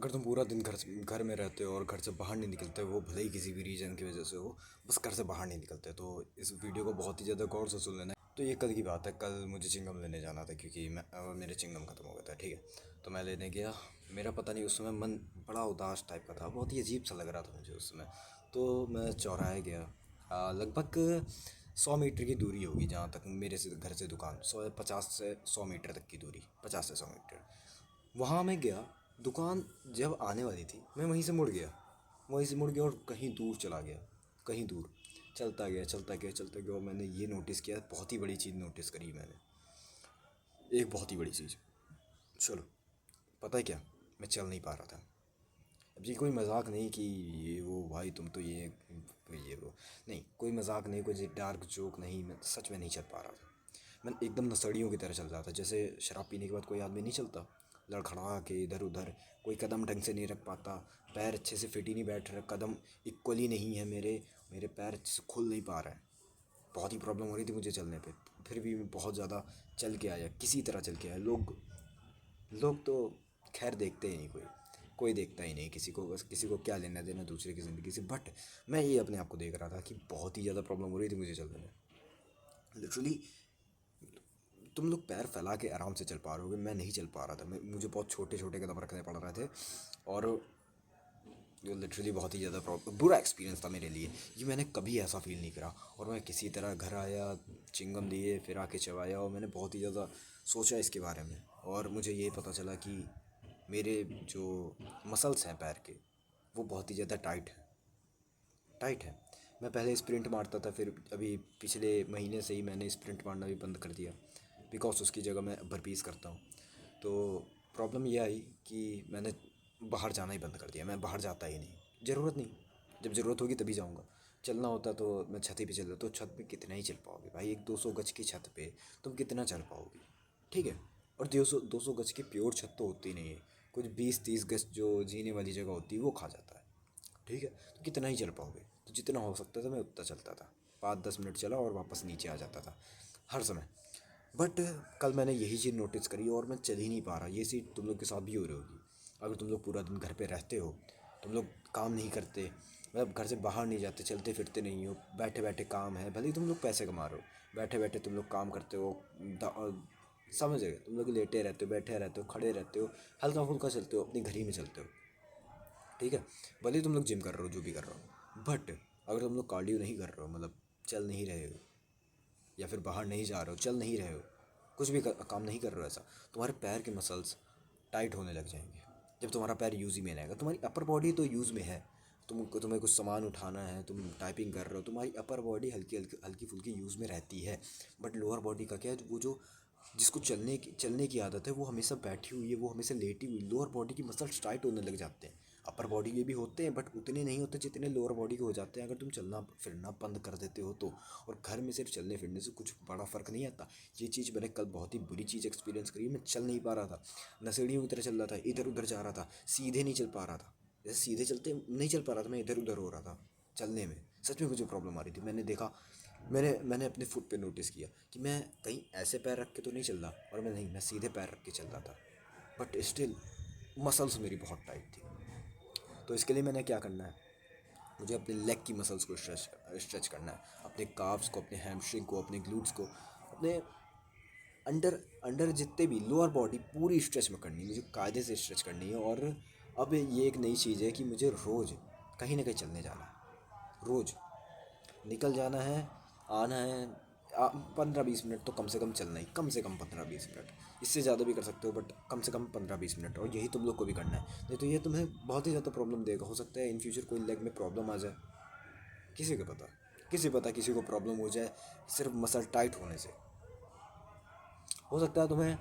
अगर तुम पूरा दिन घर में रहते हो और घर से बाहर नहीं निकलते, वो भले ही किसी भी रीज़न की वजह से हो, बस घर से बाहर नहीं निकलते, तो इस वीडियो को बहुत ही ज़्यादा गौर से सुन लेना। तो ये कल की बात है, कल मुझे चिंगम लेने जाना था क्योंकि मेरे चिंगम ख़त्म हो गया था। ठीक है, तो मैं लेने गया। मेरा पता नहीं, उस समय मन बड़ा उदास टाइप का था, बहुत ही अजीब सा लग रहा था मुझे उस समय। तो मैं चौराहे गया। लगभग 100 मीटर की दूरी होगी जहाँ तक मेरे से घर से दुकान, 50 से 100 मीटर तक की दूरी, 50 से 100 मीटर। वहाँ मैं गया। दुकान जब आने वाली थी, मैं वहीं से मुड़ गया और कहीं दूर चला गया, कहीं दूर। चलता गया और मैंने ये नोटिस किया, बहुत ही बड़ी चीज़ नोटिस करी मैंने, एक बहुत ही बड़ी चीज़। चलो, पता है क्या, मैं चल नहीं पा रहा था। अब ये कोई मजाक नहीं कि ये वो भाई तुम तो ये वो, नहीं, कोई मजाक नहीं, कोई डार्क जोक नहीं, मैं सच में नहीं चल पा रहा था। मैं एकदम नशेड़ियों की तरह चल रहा था, जैसे शराब पीने के बाद कोई आदमी नहीं चलता, लड़खड़ा के इधर उधर, कोई कदम ढंग से नहीं रख पाता, पैर अच्छे से फिट ही नहीं बैठ रहे, कदम इक्वली नहीं है मेरे मेरे पैर अच्छे से खुल नहीं पा रहा है। बहुत ही प्रॉब्लम हो रही थी मुझे चलने पे। फिर भी मैं बहुत ज़्यादा चल के आया, किसी तरह चल के आया। लोग लोग तो खैर देखते ही नहीं, कोई कोई देखता ही नहीं किसी को, बस किसी को क्या लेना देना दूसरे की ज़िंदगी से। बट मैं ये अपने आप को देख रहा था कि बहुत ही ज़्यादा प्रॉब्लम हो रही थी मुझे चलने में, लिटरली। तुम लोग पैर फैला के आराम से चल पा रहे होगे, मैं नहीं चल पा रहा था। मुझे बहुत छोटे छोटे कदम रखने पड़ रहे थे। और जो लिटरली बहुत ही ज़्यादा बुरा एक्सपीरियंस था मेरे लिए। ये मैंने कभी ऐसा फील नहीं करा। और मैं किसी तरह घर आया, चिंगम लिए, फिर आके चबाया, और मैंने बहुत ही ज़्यादा सोचा इसके बारे में। और मुझे ये पता चला कि मेरे जो मसल्स हैं पैर के, वो बहुत ही ज़्यादा टाइट है। मैं पहले स्प्रिंट मारता था, फिर अभी पिछले महीने से ही मैंने स्प्रिंट मारना भी बंद कर दिया, बिकॉज उसकी जगह मैं बर्पीज़ करता हूँ। तो प्रॉब्लम ये आई कि मैंने बाहर जाना ही बंद कर दिया। मैं बाहर जाता ही नहीं, ज़रूरत नहीं। जब ज़रूरत होगी तभी जाऊँगा। चलना होता तो मैं छत ही पे चल, तो छत पे कितना ही चल पाओगे भाई, एक 200 गज की छत पे तुम कितना चल पाओगे? ठीक है। और 200 गज की प्योर छत तो होती नहीं है, कुछ 20-30 गज जो जीने वाली जगह होती है वो खा जाता है। ठीक है, तो कितना ही चल पाओगे? तो जितना हो सकता था मैं उतना चलता था। 5-10 मिनट चला और वापस नीचे आ जाता था, हर समय। बट कल मैंने यही चीज़ नोटिस करी और मैं चल ही नहीं पा रहा। ये चीज़ तुम लोग के साथ भी हो रही होगी। अगर तुम लोग पूरा दिन घर पे रहते हो, तुम लोग काम नहीं करते, मतलब घर से बाहर नहीं जाते, चलते फिरते नहीं हो, बैठे बैठे काम है, भले ही तुम लोग पैसे कमा रहे हो, बैठे बैठे तुम लोग काम करते हो। समझ गए, तुम लोग लेटे रहते हो, बैठे रहते हो, खड़े रहते हो, हल्का फुल्का चलते हो, अपनी घर ही में चलते हो। ठीक है, भले ही तुम लोग जिम कर रहे हो, जो भी कर रहे हो, बट अगर तुम लोग कार्डियो नहीं कर रहे हो, मतलब चल नहीं रहे हो, या फिर बाहर नहीं जा रहे हो, चल नहीं रहे हो, कुछ भी काम नहीं कर रहे हो ऐसा, तुम्हारे पैर के मसल्स टाइट होने लग जाएंगे। जब तुम्हारा पैर यूज़ ही में नहीं आएगा, तुम्हारी अपर बॉडी तो यूज़ में है, तुम्हें कुछ सामान उठाना है, तुम टाइपिंग कर रहे हो, तुम्हारी अपर बॉडी हल्की हल्की हल्की फुल्की यूज़ में रहती है। बट लोअर बॉडी का क्या है, वो जो जिसको चलने की आदत है, वो हमेशा बैठी हुई है, वो हमेशा लेटी हुई, लोअर बॉडी की मसल्स टाइट होने लग जाते हैं। अपर बॉडी के भी होते हैं, बट उतने नहीं होते जितने लोअर बॉडी के हो जाते हैं अगर तुम चलना फिरना बंद कर देते हो तो। और घर में सिर्फ चलने फिरने से कुछ बड़ा फ़र्क नहीं आता। ये चीज़ मैंने कल बहुत ही बुरी चीज़ एक्सपीरियंस करी। मैं चल नहीं पा रहा था, नशेड़ियों की तरह चल रहा था, इधर उधर जा रहा था, सीधे नहीं चल पा रहा था। जैसे सीधे चलते नहीं चल पा रहा था, मैं इधर उधर हो रहा था चलने में। सच में मुझे प्रॉब्लम आ रही थी। मैंने देखा, मैंने अपने फुट पे नोटिस किया कि मैं कहीं ऐसे पैर रख के तो नहीं चल रहा, और मैं सीधे पैर रख के चल रहा था। बट स्टिल मसल्स मेरी बहुत टाइट थी। तो इसके लिए मैंने क्या करना है, मुझे अपने लेग की मसल्स को स्ट्रेच करना है, अपने काफ्स को, अपने हैमस्ट्रिंग को, अपने ग्लूट्स को, अपने अंडर अंडर जितने भी लोअर बॉडी पूरी स्ट्रेच में करनी है, मुझे कायदे से स्ट्रेच करनी है। और अब ये एक नई चीज़ है कि मुझे रोज़ कहीं ना कहीं चलने जाना है, रोज़ निकल जाना है, आना है। 15-20 मिनट तो कम से कम चलना ही, कम से कम 15-20 मिनट। इससे ज़्यादा भी कर सकते हो, बट कम से कम 15-20 मिनट। और यही तुम लोग को भी करना है, नहीं तो ये तुम्हें बहुत ही ज़्यादा प्रॉब्लम देगा। हो सकता है इन फ्यूचर कोई लेग में प्रॉब्लम आ जाए, किसी को पता, किसी को प्रॉब्लम हो जाए सिर्फ मसल टाइट होने से। हो सकता है तुम्हें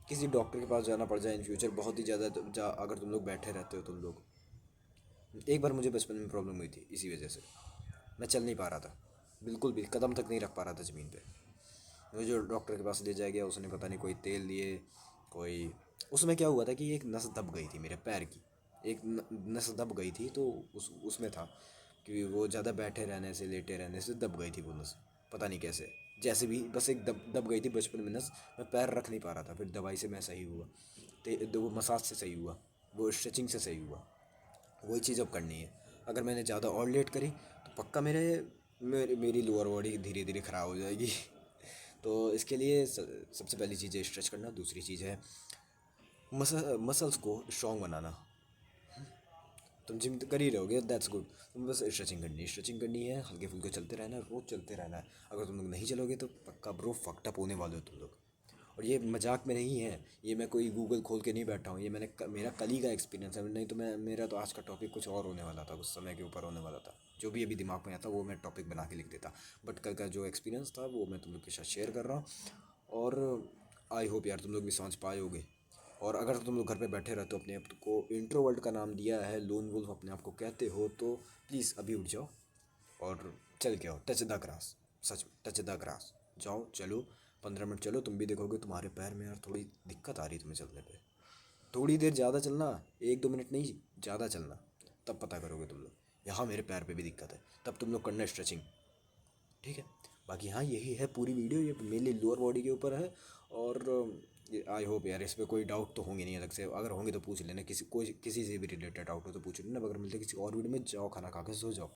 किसी डॉक्टर के पास जाना पड़ जाए इन फ्यूचर, बहुत ही ज़्यादा अगर तुम लोग बैठे रहते हो तुम लोग। एक बार मुझे बचपन में प्रॉब्लम हुई थी इसी वजह से, मैं चल नहीं पा रहा था, बिल्कुल भी कदम तक नहीं रख पा रहा था ज़मीन पे। मुझे जो डॉक्टर के पास ले जाया गया, उसने पता नहीं कोई तेल दिए, कोई, उसमें क्या हुआ था कि एक नस दब गई थी मेरे पैर की, एक नस दब गई थी। तो उसमें था कि वो ज़्यादा बैठे रहने से, लेटे रहने से दब गई थी वो नस, पता नहीं कैसे, जैसे भी बस एक दब दब गई थी बचपन में नस। मैं पैर रख नहीं पा रहा था, फिर दवाई से मैं सही हुआ, वो मसाज से सही हुआ। वो स्ट्रेचिंग से सही हुआ। वही चीज़ अब करनी है। अगर मैंने ज़्यादा और लेट करी तो पक्का मेरी लोअर बॉडी धीरे धीरे ख़राब हो जाएगी। तो इसके लिए सबसे पहली चीज़ है स्ट्रेच करना। दूसरी चीज़ है मसल्स को स्ट्रॉन्ग बनाना। तुम जिम तो कर ही रहोगे, दैट्स गुड। तुम बस स्ट्रेचिंग करनी है, हल्के फुल्के चलते रहना है, रोज़ चलते रहना है। अगर तुम लोग नहीं चलोगे तो पक्का ब्रो फक्ड अप होने वाले हो तुम लोग। और ये मजाक में नहीं है, ये मैं कोई गूगल खोल के नहीं बैठा हूँ, ये मेरा कल ही का एक्सपीरियंस है। नहीं तो मेरा तो आज का टॉपिक कुछ और होने वाला था, कुछ समय के ऊपर होने वाला था। जो भी अभी दिमाग में आता वो मैं टॉपिक बना के लिख देता, बट कल का जो एक्सपीरियंस था वो मैं तुम लोग के साथ शेयर कर रहा हूँ। और आई होप यार तुम लोग भी समझ पाए होगे। और अगर तुम लोग घर पे बैठे रहते हो, अपने आप को इंट्रोवर्ट का नाम दिया है, लोन वुल्फ अपने आप को कहते हो, तो प्लीज़ अभी उठ जाओ और चल के आओ। टच द ग्रास, सच में टच द ग्रास। जाओ, चलो, 15 मिनट चलो, तुम भी देखोगे तुम्हारे पैर में यार थोड़ी दिक्कत आ रही है तुम्हें चलने पे। थोड़ी देर ज़्यादा चलना, 1-2 मिनट नहीं, ज़्यादा चलना, तब पता करोगे तुम लोग यहाँ मेरे पैर पे भी दिक्कत है, तब तुम लोग करना स्ट्रेचिंग। ठीक है। बाकी हाँ, यही है पूरी वीडियो, ये मेनली लोअर बॉडी के ऊपर है। और आई होप यार इस पे कोई डाउट तो होंगे नहीं अलग से। अगर होंगे तो पूछ लेना, किसी से भी रिलेटेड डाउट हो तो पूछ लेना। अगर मिलते किसी और वीडियो में, जाओ खाना खा के सो जाओ।